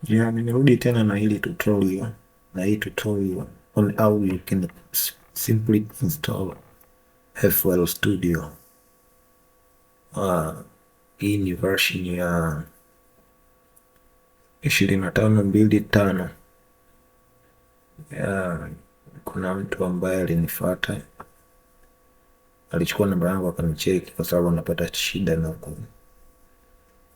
Nimerudi tena na hili tutorial on how you can simply install FL Studio. Hii ni version ya 25.5. Kuna mtu ambaye alinifuata, alichukua namba yangu akanicheki kwa sababu anapata shida na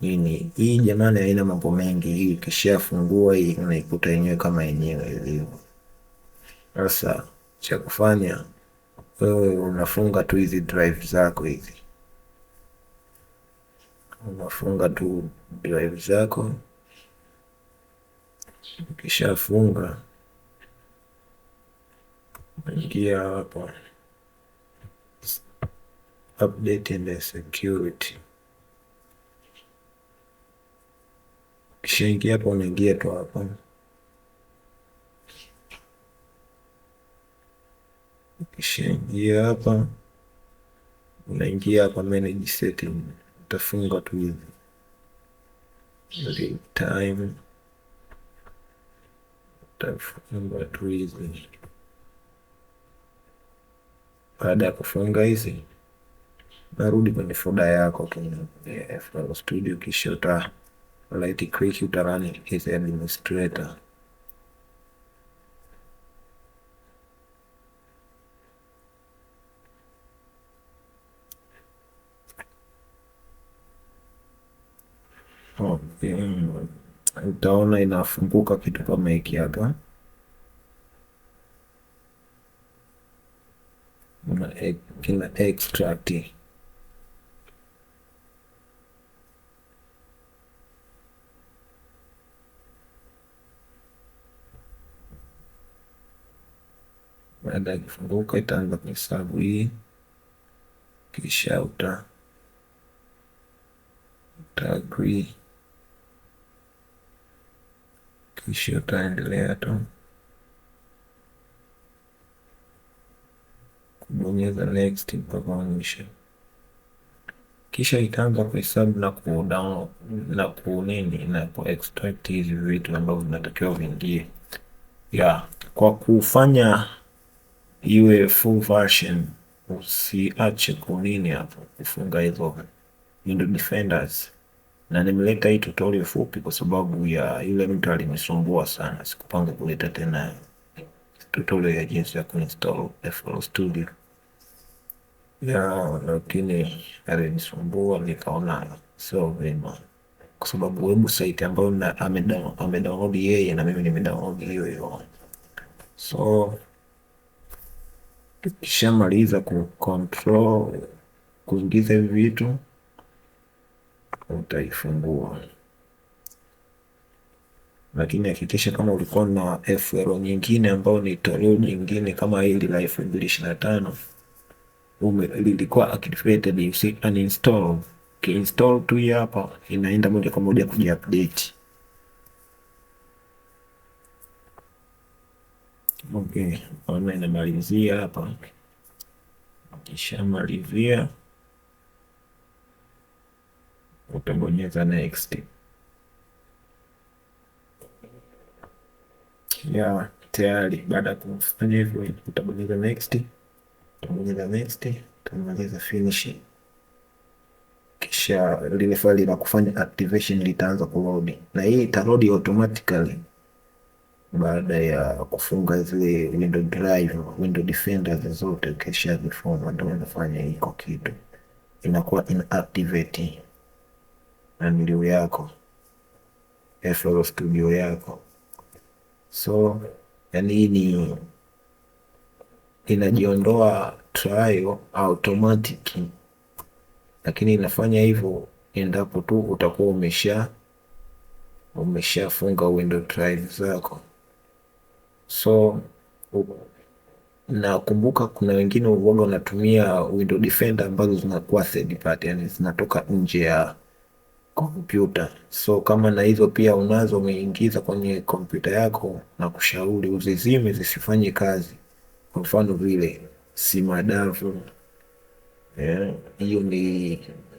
nini. Hii jamani haina mambo mengi. Hii ukishafungua hii unaikuta yenyewe kama yenyewe ilivyo. Sasa cha kufanya wewe unafunga tu hizi drive zako hizi, unafunga tu drive zako. Ukishafunga ingia hapa update and security. Kishaingia hapo unaingia tu hapa, kishaingia hapa unaingia hapa manage setting, utafunga tu hivi real time, utafunga tu hizi. Baada ya kufunga hizi narudi kwenye folder yako kwenye FL Studio, kisha uta right click, uta run as administrator. Utaona inafunguka kitu kama hiki hapa, kina extract. Baada ya kufunguka itaanza kuhesabu hii, kisha uta agree, kisha utaendelea tu kubonyeza next mpaka mwisho, kisha itaanza kuhesabu na ku-download na kunini na ku-extract hizi vitu ambavyo vinatakiwa viingie. Kwa kufanya iwe full version usiache kunini hapo kufunga hizo window defenders. Na nimeleta hii tutorial fupi kwa sababu ya yule mtu alinisumbua sana, sikupanga kuleta tena tutorial ya jinsi ya kuinstall FL Studio. Lakini alinisumbua, nikaona so vema, kwa sababu website ambayo amedownload yeye na mimi nimedownload hiyo. So kishamaliza control kuingiza hivi vitu, utaifungua. Lakini hakikisha kama ulikuwa na FL nyingine ambayo ni toleo nyingine kama hili la 2025 lilikuwa activated, uninstall. Ukiinstall tu hapa inaenda moja kwa moja kuja update. Okay, ona inamalizia hapa. Kisha malizia utabonyeza next. Tayari. Baada ya kufanya hivyo utabonyeza next, utamaliza finish, kisha lile file la kufanya activation litaanza kuload, na hii itaload automatically baada ya kufunga zile window drive, window defenders zote. Kisha zifunga ndio inafanya hiko kitu, inakuwa inactivate na ndio yako FL Studio yako. So yani hii ni inajiondoa trial automatic, lakini inafanya hivyo endapo tu utakuwa umeshafunga window drive zako. So nakumbuka kuna wengine uoga wanatumia window defender ambazo zinakuwa third party, yani zinatoka nje ya kompyuta. So kama na hizo pia unazo umeingiza kwenye kompyuta yako, na kushauri uzizime zisifanye kazi. Kwa mfano vile simadavu, hiyo ni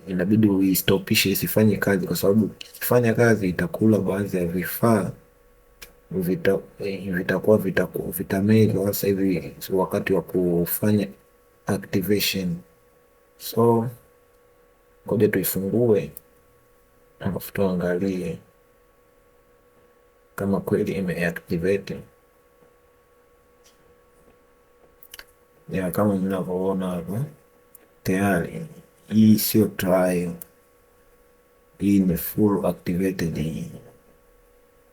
inabidi uistopishe isifanye kazi, kwa sababu ikifanya kazi itakula baadhi ya vifaa vitakuwa vitamezwa sasa hivi wakati wa kufanya activation. So ngoja tuifungue alafu tuangalie kama kweli imeactivate. Ya, kama mnavyoona hapa tayari hii sio trial, hii ni full activated hii.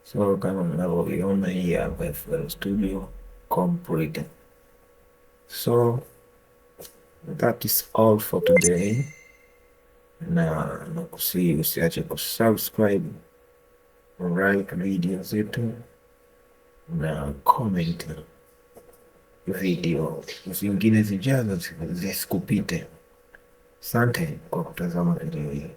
So kama mnavyoiona hii hapa FL Studio complete. So that is all for today, na nakusihi usiache kusubscribe, like video zetu na comment video zingine zijazo zisikupite. Asante kwa kutazama video hii.